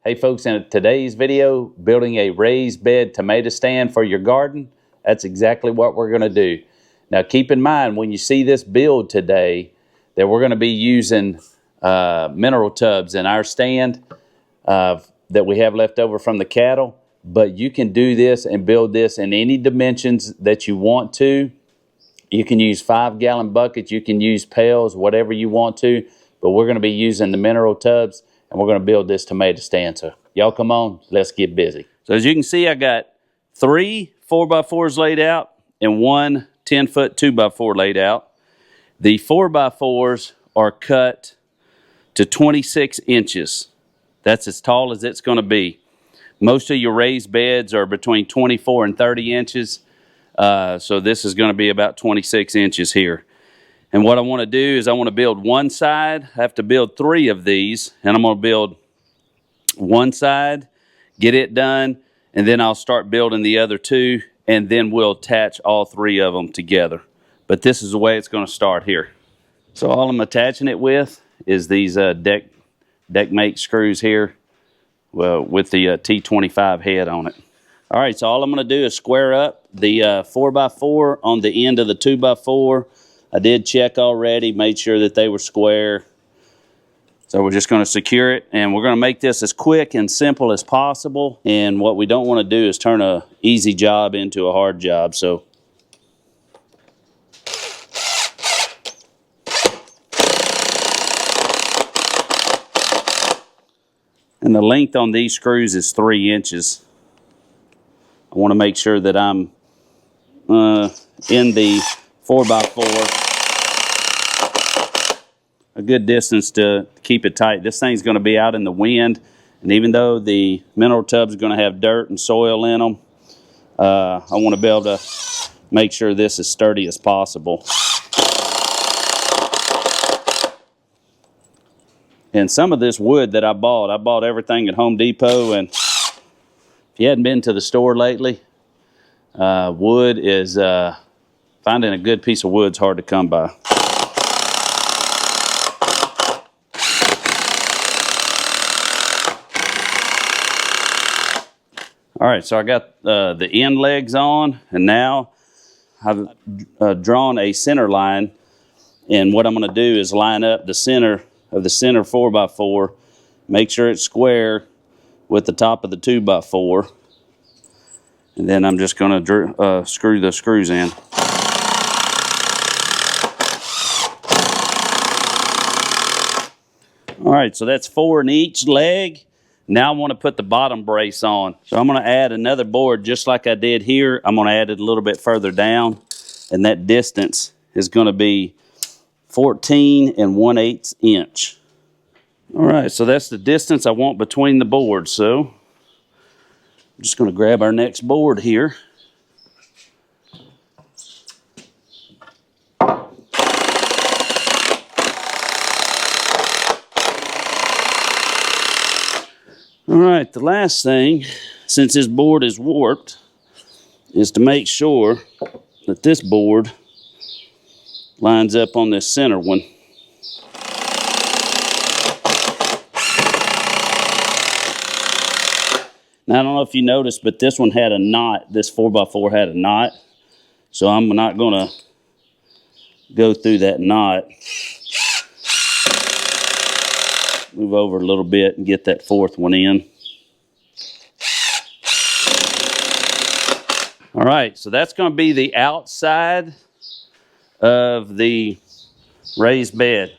Hey folks, in today's video, building a raised bed tomato stand for your garden, that's exactly what we're going to do. Now keep in mind when you see this build today that we're going to be using mineral tubs in our stand that we have left over from the cattle, but you can do this and build this in any dimensions that you want to. You can use 5-gallon buckets, you can use pails, whatever you want to, but we're going to be using the mineral tubs and we're going to build this tomato stand. So y'all come on, let's get busy. So as you can see, I got 3 4x4s laid out and 1 10-foot 2x4 laid out. The 4x4s are cut to 26 inches. That's as tall as it's going to be. Most of your raised beds are between 24 and 30 inches. So this is going to be about 26 inches here. And what I want to do is I want to build one side. I have to build 3 of these, and I'm going to build one side, get it done, and then I'll start building the other 2, and then we'll attach all 3 of them together. But this is the way it's going to start here. So all I'm attaching it with is these deck mate screws here, well, with the T25 head on it. All right, so all I'm going to do is square up the 4x4 on the end of the 2x4. I did check already, made sure that they were square. So we're just going to secure it, and we're going to make this as quick and simple as possible. And what we don't want to do is turn an easy job into a hard job. So and the length on these screws is 3 inches. I want to make sure that I'm in the 4x4 a good distance to keep it tight. This thing's going to be out in the wind, and even though the mineral tubs are going to have dirt and soil in them, I want to be able to make sure this is sturdy as possible. And some of this wood that I bought everything at Home Depot, and if you hadn't been to the store lately, wood is, finding a good piece of wood is hard to come by. All right, so I got the end legs on, and now I've drawn a center line, and what I'm going to do is line up the center of the center 4x4, make sure it's square with the top of the 2x4, and then I'm just going to screw the screws in. All right, so that's 4 in each leg. Now I want to put the bottom brace on. So I'm going to add another board just like I did here. I'm going to add it a little bit further down, and that distance is going to be 14 1/8 inch. All right, so that's the distance I want between the boards. So I'm just going to grab our next board here. All right, the last thing, since this board is warped, is to make sure that this board lines up on this center one. Now, I don't know if you noticed, but this one had a knot. This 4x4 had a knot. So I'm not going to go through that knot. Move over a little bit and get that 4th one in. All right, so that's going to be the outside of the raised bed.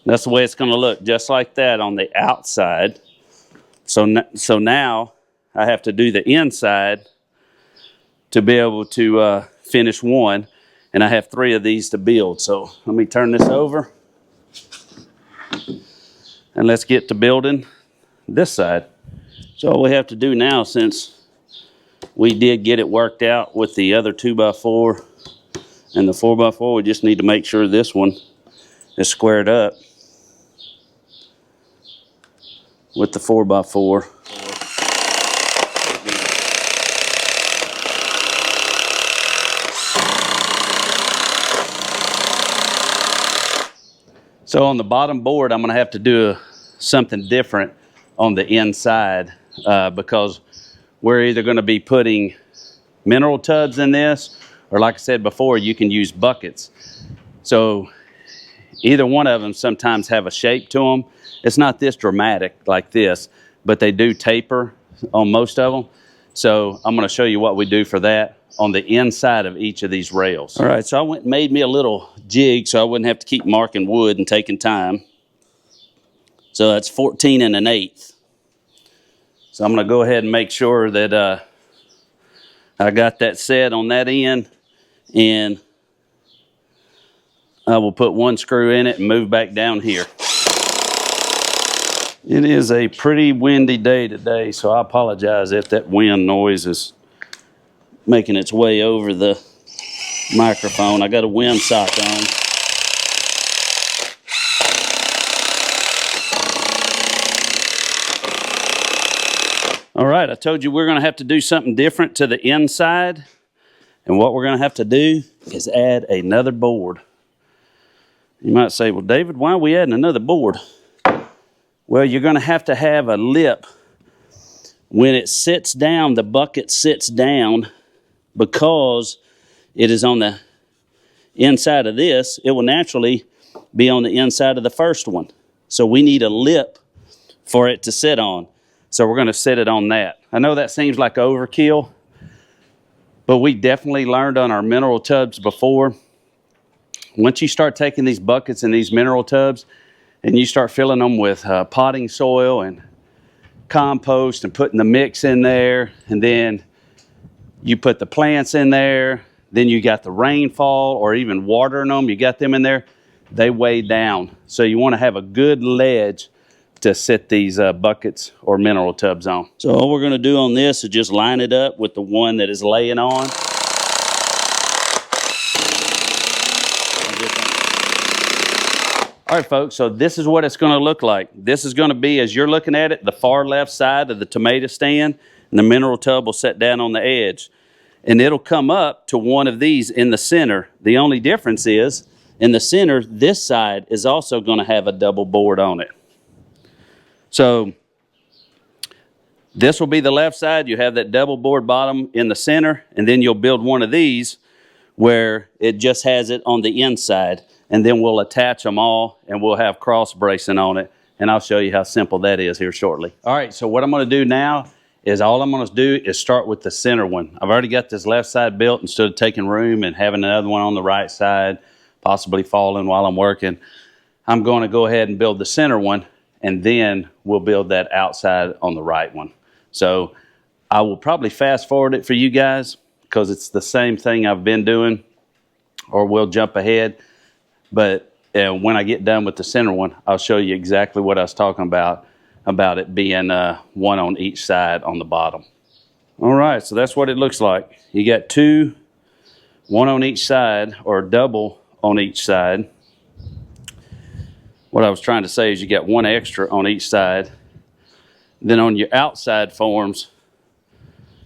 That's the way it's going to look, just like that on the outside. So now I have to do the inside to be able to finish one, and I have 3 of these to build. So let me turn this over, and let's get to building this side. So all we have to do now, since we did get it worked out with the other 2x4 and the 4x4, we just need to make sure this one is squared up with the 4x4. So on the bottom board, I'm going to have to do something different. on the inside because we're either going to be putting mineral tubs in this, or like I said before, you can use buckets. So either one of them sometimes have a shape to them. It's not this dramatic like this, but they do taper on most of them. So I'm going to show you what we do for that on the inside of each of these rails. All right, so I went and made me a little jig so I wouldn't have to keep marking wood and taking time. So that's 14 1/8. So I'm going to go ahead and make sure that I got that set on that end, and I will put one screw in it and move back down here. It is a pretty windy day today, so I apologize if that wind noise is making its way over the microphone. I got a windsock on. All right, I told you we're going to have to do something different to the inside, and what we're going to have to do is add another board. You might say, well, David, why are we adding another board? Well, you're going to have a lip. When it sits down, the bucket sits down because it is on the inside of this. It will naturally be on the inside of the first one. So we need a lip for it to sit on. So we're going to set it on that. I know that seems like overkill, but we definitely learned on our mineral tubs before. Once you start taking these buckets and these mineral tubs and you start filling them with potting soil and compost and putting the mix in there, and then you put the plants in there, then you got the rainfall or even watering them, you got them in there, they weigh down. So you want to have a good ledge to set these buckets or mineral tubs on. So all we're going to do on this is just line it up with the one that is laying on. All right, folks, so this is what it's going to look like. This is going to be, as you're looking at it, the far left side of the tomato stand, and the mineral tub will set down on the edge. And it'll come up to one of these in the center. The only difference is, in the center, this side is also going to have a double board on it. So this will be the left side. You have that double board bottom in the center, and then you'll build one of these where it just has it on the inside, and then we'll attach them all and we'll have cross bracing on it, and I'll show you how simple that is here shortly. All right, so what I'm going to do now is all I'm going to do is start with the center one. I've already got this left side built. Instead of taking room and having another one on the right side, possibly falling while I'm working, I'm going to go ahead and build the center one, and then we'll build that outside on the right one. So I will probably fast forward it for you guys because it's the same thing I've been doing, or we'll jump ahead. But when I get done with the center one, I'll show you exactly what I was talking about it being one on each side on the bottom. All right, so that's what it looks like. You got two, one on each side, or double on each side. What I was trying to say is you got one extra on each side. Then on your outside forms,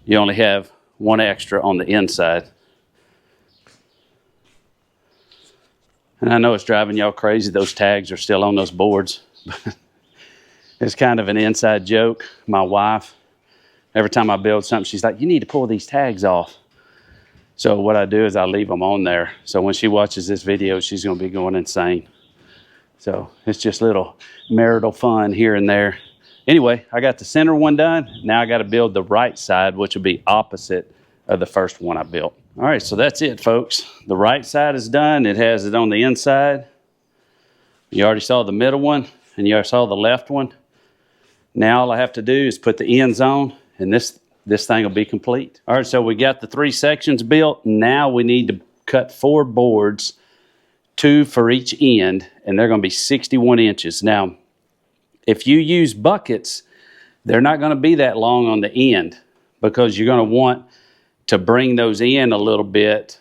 you only have one extra on the inside. And I know it's driving y'all crazy. Those tags are still on those boards. It's kind of an inside joke. My wife, every time I build something, she's like, you need to pull these tags off. So what I do is I leave them on there. So when she watches this video, she's going to be going insane. So it's just little marital fun here and there. Anyway, I got the center one done. Now I got to build the right side, which will be opposite of the first one I built. All right, so that's it, folks. The right side is done. It has it on the inside. You already saw the middle one, and you already saw the left one. Now all I have to do is put the ends on, and this thing will be complete. All right, so we got the 3 sections built. Now we need to cut 4 boards, 2 for each end, and they're going to be 61 inches. Now, if you use buckets, they're not going to be that long on the end because you're going to want to bring those in a little bit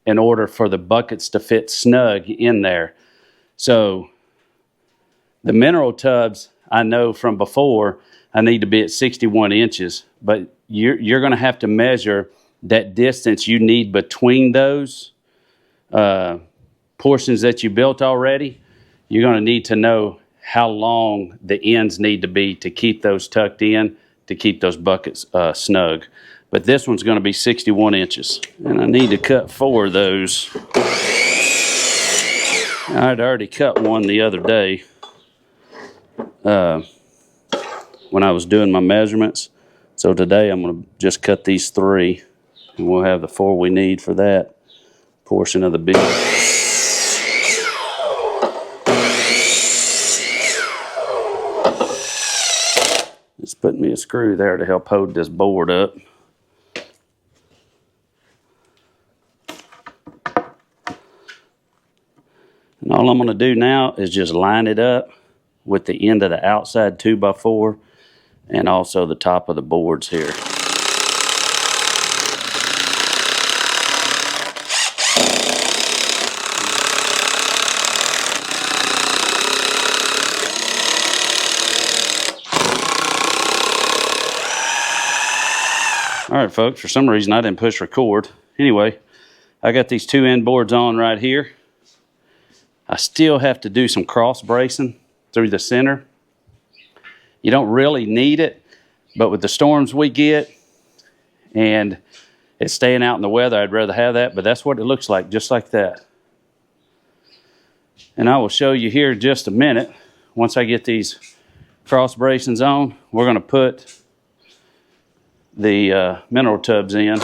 in order for the buckets to fit snug in there. So the mineral tubs, I know from before, I need to be at 61 inches, but you're going to have to measure that distance you need between those portions that you built already. You're going to need to know how long the ends need to be to keep those tucked in, to keep those buckets snug. But this one's going to be 61 inches. And I need to cut 4 of those. I'd already cut one the other day when I was doing my measurements. So today I'm going to just cut these 3, and we'll have the 4 we need for that portion of the build. Just putting me a screw there to help hold this board up. And all I'm going to do now is just line it up with the end of the outside 2x4 and also the top of the boards here. All right, folks, for some reason I didn't push record. Anyway, I got these 2 end boards on right here. I still have to do some cross bracing through the center. You don't really need it, but with the storms we get and it's staying out in the weather, I'd rather have that, but that's what it looks like, just like that. And I will show you here in just a minute. Once I get these cross bracings on, we're going to put the mineral tubs in.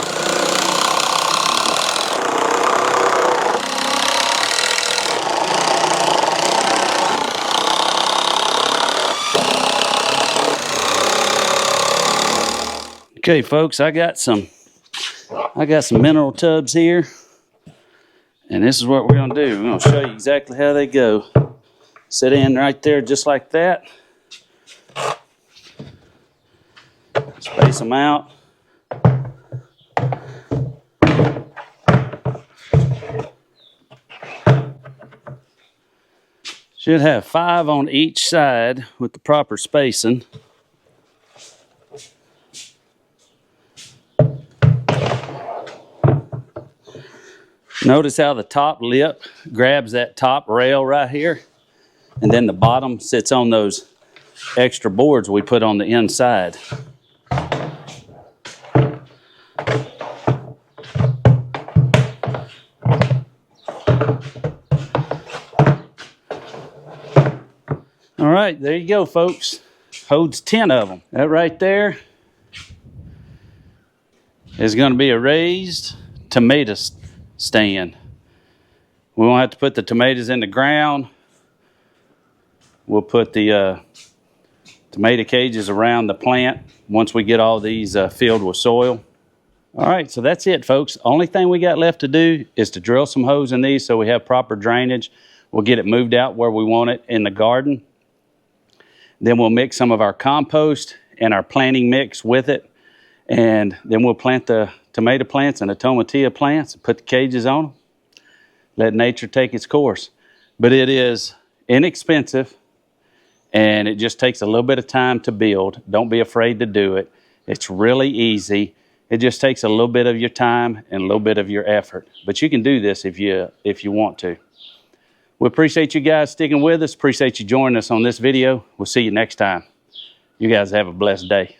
Okay, folks, I got some mineral tubs here, and this is what we're going to do. We're going to show you exactly how they go. Sit in right there just like that. Space them out. Should have 5 on each side with the proper spacing. Notice how the top lip grabs that top rail right here, and then the bottom sits on those extra boards we put on the inside. All right, there you go, folks. Holds 10 of them. That right there is going to be a raised tomato stand. We won't have to put the tomatoes in the ground. We'll put the tomato cages around the plant once we get all these filled with soil. All right, so that's it, folks. Only thing we got left to do is to drill some holes in these so we have proper drainage. We'll get it moved out where we want it in the garden. Then we'll mix some of our compost and our planting mix with it. And then we'll plant the tomato plants and the tomatillo plants and put the cages on them. Let nature take its course. But it is inexpensive, and it just takes a little bit of time to build. Don't be afraid to do it. It's really easy. It just takes a little bit of your time and a little bit of your effort. But you can do this if you want to. We appreciate you guys sticking with us. Appreciate you joining us on this video. We'll see you next time. You guys have a blessed day.